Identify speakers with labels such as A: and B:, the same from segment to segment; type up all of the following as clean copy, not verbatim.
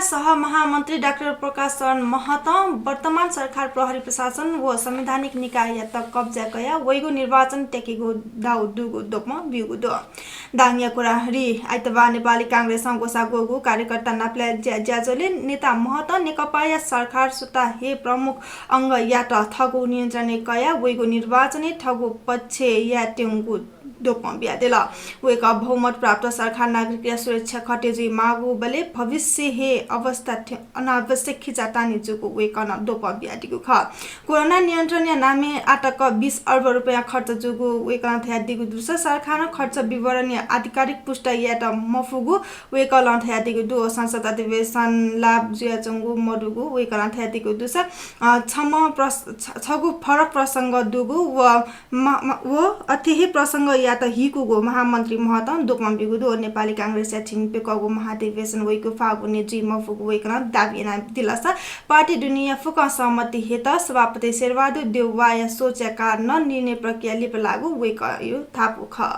A: सह महामन्त्री डाक्टर प्रकाश शरण महतो वर्तमान सरकार प्रहरी प्रशासन व संवैधानिक निकाय तक कब्जा गया वैगो निर्वाचन टेकेगो दाउ दुगो दोपमा बिगो दो दांगिया कुराहरी आइतबार नेपाली कांग्रेस गोसा गोगो कार्यकर्ता नाप्ला ज्याजोले नेता महतो नेकपा या सरकार सुता हे प्रमुख अंग या थगो नियन्त्रण कया वैगो निर्वाचन ठगो पक्ष या टेंगु दोपमा ब्यादेला वेका बहुमत प्राप्त सरकार नागरिक सुरक्षा खटेजी मागु बले भविष्य हे अवस्था अनावश्यक खिचातानी जुको वेकन दोपमा ब्यादिगु ख कोरोना नियन्त्रण या नामे आटक 20 अर्ब रुपैयाँ खर्च जुगु वेकन थया दिगु दुस सरकार खर्च विवरण या आधिकारिक पुष्ट या त मफुगु वेकल थया दिगु दु संसद अधिवेशन लाभ जुयाचंगु मडुगु वेकन थया दिगु दुस छगु फरक प्रसंग दुगु व अतिहि प्रसंग या त हिकुगो महामन्त्री महतो दोपमा बिगुदो नेपाली कांग्रेस या छिङपेकगो महाधिवेशन वैको फागुने जुइ मफुगु वेकन दाबिना दिलसा पार्टी दुनिया फुक सहमति हेत सभापति शेरबहादुर देउवा या सोच्या कारण निर्णय प्रक्रिया लिप लागू वेक यो थापु ख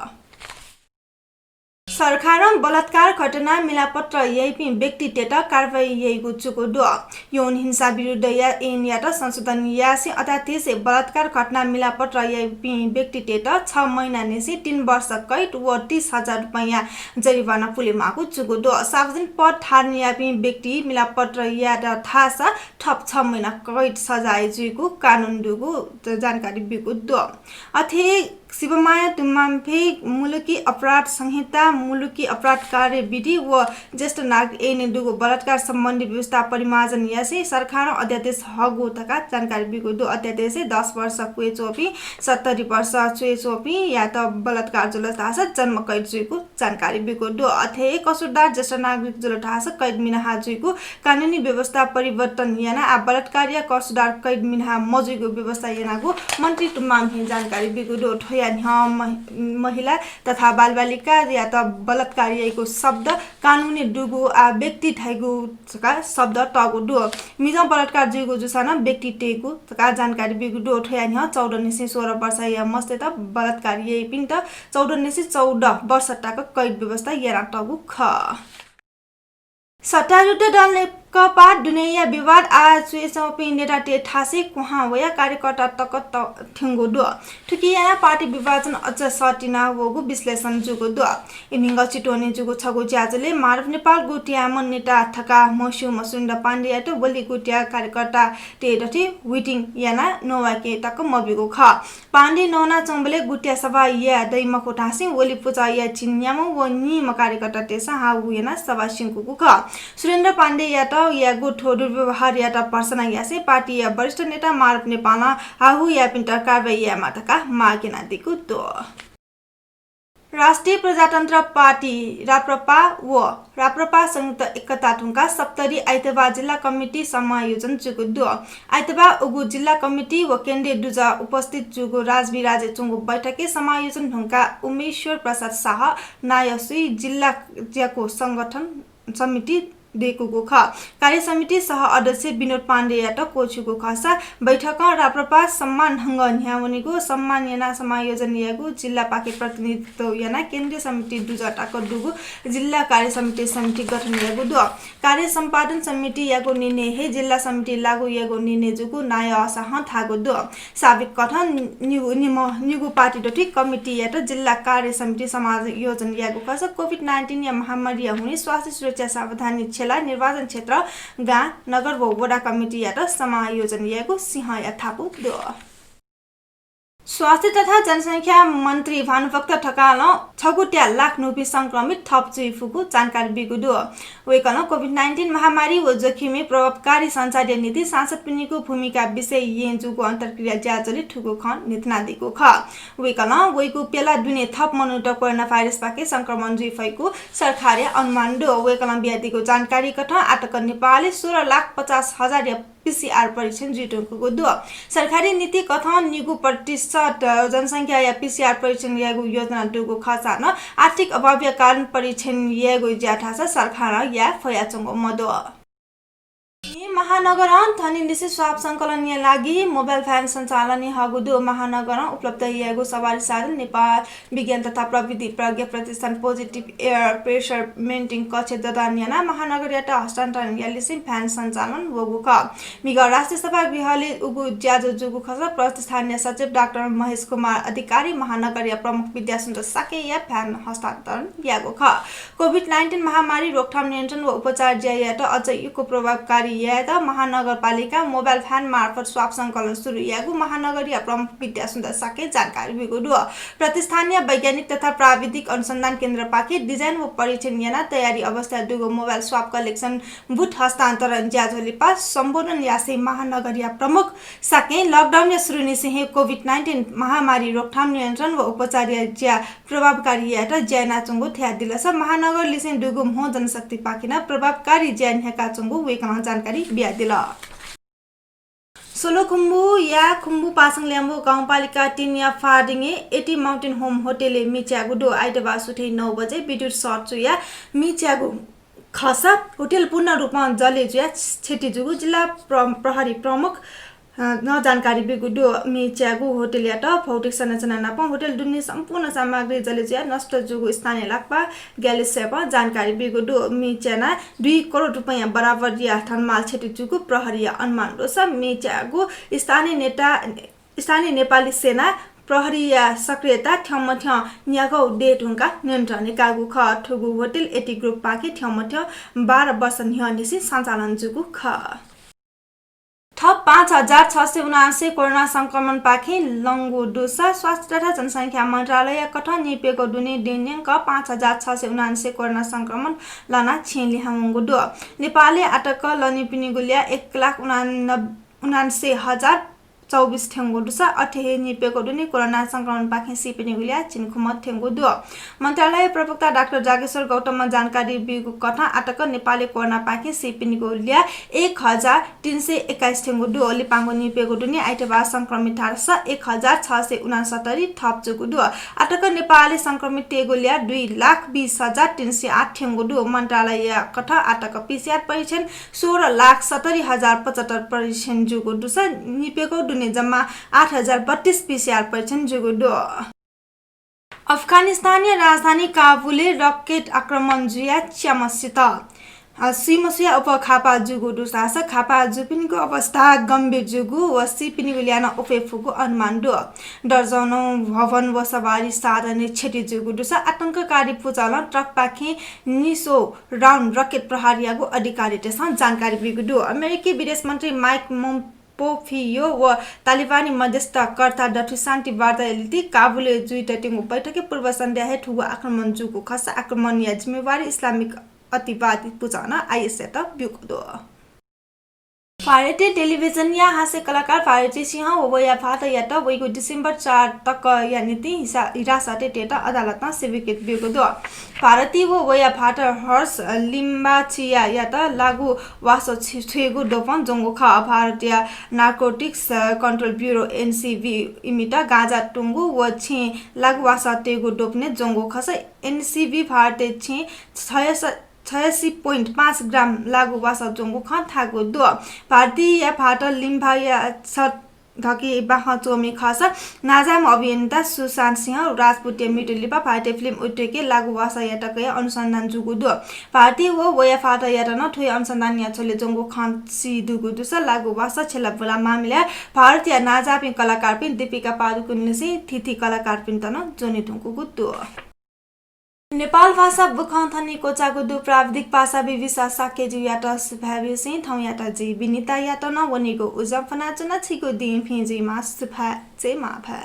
A: सरकार बलात्कार घटना मिलापत्र यही व्यक्ति टेट कारवाही यही चुको दो यौन हिंसा विरुद्ध या एन या संशोधन यासी अध्यादेश बलात्कार घटना मिलापत्र यही व्यक्ति टेट 6 महिना नेसी 3 वर्ष कैद व 30,000 रुपैयाँ जरिवाना पुले मागु चुको दो सार्वजनिक पद ठान या व्यक्ति मिलापत्र या थासा ठप 6 महिना कैद सजाय जुइको कानुन दुगु जानकारी बिगु दो अथे शिवमाया तुम्माम्फे मुलुकी अपराध संहिता मुलुकी अपराध कार्य विधि व ज्येष्ठ नागरिक ऐन दुगो बलात्कार सम्बन्धी व्यवस्था परिमार्जन यासे सरकार अध्यादेश हगो तका जानकारी बिगो दो अध्यादेश 10 वर्ष कुए चोपी 70 वर्ष चुए चोपी या त बलात्कार जुलतास जन्म कैद जुइको जानकारी बिगो दो अथे कसुरदार ज्येष्ठ नागरिक जुलतास कैद मिनहा जुइको कानुनी व्यवस्था परिवर्तन याना आ बलात्कार या कसुरदार कैद मिनहा मजुइको व्यवस्था यानाको मन्त्री तुम्माम्फे जानकारी बिगो दो महिला तथा बालबालिका या त बलात्कारीको शब्द कानुनी दुगु आ व्यक्ति ठैगु का शब्द टगु दु मिजा बलात्कार जुगु जुसाना व्यक्ति टेगु का जानकारी बिगु दु ठयान 14 निसे 16 वर्ष या मस्ते त बलात्कारी पिन त 14 निसे 14 वर्ष टाको कैद व्यवस्था यारा टगु ख सत्तारूढ दल नेकपा दुनिया विवाद आज चुएसपि नेता ठासे कुहा वया कार्यकर्ता तक ठेंगो दो ठुकिया पार्टी विभाजन अझ सटिना वगु विश्लेषण जुगो दो इमिंग चिटोनी जुगो छगो ज्याजले मानव नेपाल गुटिया मन नेता थका मसु मसुन्द पाण्डे त वली गुटिया कार्यकर्ता तेदथि विटिङ याना नोवाके तक मबिगो ख पाण्डे नौना चंबले गुटिया सभा या दैमा खोटासे वली पूजा या चिन्याम व निम कार्यकर्ता तेसा हाउ याना सभा सिंकुको ख सुरेन्द्र पाण्डे या त या गुठो दुर्व्यवहार या त पर्सना यासे पार्टी या वरिष्ठ नेता मार्प नेपाल हाहु या पिन्टर कारबाही या मातका मागेना दिगु दो राष्ट्रिय प्रजातन्त्र पार्टी राप्रपा संयुक्त एकता ठुङ्का सप्तरी आइतबार जिल्ला कमिटी समायोजन जुगु दो आइतबार उगु जिल्ला कमिटी व केन्द्रीय दुजा उपस्थित जुगु राजविराजे चुङ्गु बैठके समायोजन ठुङ्का उमेश्वर प्रसाद शाह नायसुई जिल्ला ज्याको संगठन समिति देखुको ख कार्य समिति सह अध्यक्ष विनोद पाण्डे यात कोचुको खसा बैठक राप्रपा सम्मान ढंग न्यावनीको सम्मान याना समायोजन यागु जिल्ला पाके प्रतिनिधित्व याना केन्द्रीय समिति दुजटाको दुगु जिल्ला कार्य समिति गठन यागु दो कार्य सम्पादन समिति यागु निर्णय हे जिल्ला समिति लागु यागु निर्णय जुगु नाय असह थागु दो साबिक कथन निगु पार्टी डोटी कमिटी यात जिल्ला कार्य समिति समायोजन यागु खसा कोभिड-19 या महामारी हुने स्वास्थ्य सुरक्षा सावधानी छेला निर्वाचन क्षेत्र गा नगर व वडा कमिटी या समायोजन याको सिंह या थापु दो स्वास्थ्य तथा जनसंख्या मन्त्री भानुभक्त ठकाल 6 लाख नोपी संक्रमित थप चुइफुको जानकारी बिगुदो वेकन कोभिड-19 महामारी व जोखिमे प्रभावकारी सञ्चार नीति सांसद पिनीको भूमिका विषय येन्जुको अन्तर्क्रिया ज्याजले ठुको खन नितना दिको ख वेकन वेको पेला दुने थप मनुट कोरोना भाइरस पाके संक्रमण जुइफैको सरकारले अनुमान दो वेकन बियादिको जानकारी कथ आटक नेपालले 16,50,000 PCR परीक्षण जुटोको दो सरकारी नीति कथन निगु प्रतिशत जनसंख्या या PCR परीक्षण यागु योजना दुगु खसान आर्थिक अभाव कारण परीक्षण यागु ज्याठा सरकार या फयाचंगो मदो महानगर धनीलिसी स्वाप संकलन लागि मोबाइल भ्यान सञ्चालन हगुदु महानगर उपलब्ध यागु सवारी साधन नेपाल विज्ञान तथा प्रविधि प्रज्ञा प्रतिष्ठान पोजिटिभ एयर प्रेसर मेन्टिङ कक्ष ददान्याना महानगर याता हस्तान्तरण यालिसी भ्यान सञ्चालन वगु ख मिग राष्ट्रिय सभा गृहले उगु ज्याजो जुगु खस प्रतिष्ठानीय सचिव डाक्टर महेश कुमार अधिकारी महानगर या प्रमुख विद्यासुन्दर साके या भ्यान हस्तान्तरण यागु ख कोभिड-19 महामारी रोकथाम नियन्त्रण व उपचार ज्यायात अझ यो प्रभावकारी यात महानगरपालिका मोबाइल भ्यान मार्फत स्वाप संकलन सुरु यागु महानगरीय प्रमुख विद्यासुन्दर साके जानकारी बिगुडु प्रतिष्ठानीय वैज्ञानिक तथा प्राविधिक अनुसन्धान केन्द्र पाके डिजाइन व परीक्षण याना तयारी अवस्था दुगो मोबाइल स्वाप कलेक्सन बुथ हस्तान्तरण ज्याझोली पास सम्बोधन यासे महानगरीय प्रमुख साके लकडाउन या सुरु निसे कोभिड-19 महामारी रोकथाम नियन्त्रण व उपचार ज्या प्रभावकारी यात ज्याना चंगु थ्या दिलस महानगर लिसिन दुगो हो जनशक्ति पाकिना प्रभावकारी ज्यानका चंगु वेकन जानकारी बिया दिल सोलोखुम्बु या खुम्बु पासाङ ल्याम्बु गाउँपालिका 3 या फार्डिङे एटी माउन्टेन होम होटेले मिच्यागु दो आइतबार सुठे 9 बजे विद्युत सर्ट या मिच्यागु खसा होटेल पूर्ण रूपमा जलेजुया छेटीजुगु जिल्ला प्रहरी प्रमुख न जानकारी बिगुडो मिच्यागु होटेल यात भौतिक संरचना नाप होटेल दुन्ने सम्पूर्ण सामग्री जलेजुया नष्ट जुगु स्थानीय लाक्पा ग्यालिसेपा जानकारी बिगुडो मिच्याना 2 करोड रुपैयाँ बराबर या ठनमाल छेटीजुगु प्रहरी अनुमान दोस मिच्यागु स्थानीय नेपाली सेना प्रहरीय सक्रियता ठ्यामठ्या न्यागौ डेटुङका नियन्त्रण कागु ख ठुगु होटेल एटी ग्रुप पाके ठ्यामठ्या 12 वर्ष निहनिसी सञ्चालन जुगु ख थप 5679 कोरोना संक्रमण पाखे लंगु दुसा स्वास्थ्य तथा जनसंख्या मन्त्रालय कठ निपेको दुने दिन्याङ्क 5679 कोरोना संक्रमण लना छेली हामुगु दो नेपालले अटक लनिपिनी गुलिया 1,79,024 ठेंगु दुसा अठे निपेको दुने कोरोना संक्रमण पाखे सिपिनी गुलिया चिनखुमत ठेंगु दो मन्त्रालय प्रवक्ता डाक्टर जागेश्वर गौतम जानकारी बिगु कथा अटक नेपाली कोरोना पाखे सिपिनी गुलिया 1,321 ठेंगु दो लिपाङ्गो निपेको दुने आइतबार संक्रमित 1,669 थप जुगु दो अटक नेपाली संक्रमित तेगुलिया 2,20,308 ठेंगु दो मन्त्रालय कथा अटक पीसीआर परीक्षण 16,70,075 परीक्षण जुगु दुसा निपेको जम्मा 8,032 पीसीआर परीक्षण जुगुडो अफगानिस्तानीय राजधानी काबुले रकेट आक्रमण जुया च्यामसित सिमसिया उपखापा जुगु दुसास खापा जुपिनको अवस्था गम्भीर जुगु व सिपिनी गुलियाना उपेफुगु अनुमान दो दर्जनौं भवन व सवारी साधन क्षति जुगु दुसा आतंककारी पुचालन ट्रक पाखे निसो राउन्ड रकेट प्रहारियागु अधिकारी तेसा जानकारी बिगुदु अमेरिकी विदेश मन्त्री माइक पोम्पियो व तालिबानी मध्यस्थकर्ता डठी शान्ति वार्ता काबुले जुइटिङ बैठकी पूर्व सन्ध्या ठुगु आक्रमण जुगु खस आक्रमण या जिम्मेवारी इस्लामिक अतिवादी पुचान आइएसएत बिउको भारतीय टेलिभिजन या हास्य कलाकार भारती सिंह वया फाट यात वैगु डिसेम्बर 4 तक या नीति हिरासते टेटा अदालतमा सिविकेट बिगो दो भारती वया फाट हर्ष लिम्बाचिया यात लागु वासो छेगु दोपन जंगु ख भारतीय नार्कोटिक्स कन्ट्रोल ब्युरो एनसीबी इमिटा गाजा टुंगु व छे लागु वासो तेगु दोपने जंगु खस एनसीबी भारतीय छे 86.5 ग्राम लागु वासा जोंगु खान थागु दो भारतीय फाट लिम्बा या धकी बाह चोमी खस नाजाम अभियन्ता सुशान्त सिंह राजपूत मिटुलिपा भारतीय फिल्म उद्योगके लागु वासा याटक अनुसन्धान जुगु दो भारतीय वया फाट याटन ठुइ अनुसन्धान या छोले जोंगु खान सी दुगु दुस लागु वासा छेला बुला मामिला भारतीय नाजापि कलाकार पिन दीपिका पादुकोण निसी थिथि कलाकार पिन तन जोनि ढुंगु गुदो नेपाल भाषा बुखान्थनी कोचाको दु प्राविधिक भाषा विविसा साकेजु यात सुभावि सिंह थौ यात जी विनिता यात न वनिको उजम फना चुना छिको दिन फिजी मा सुफा चे मा भा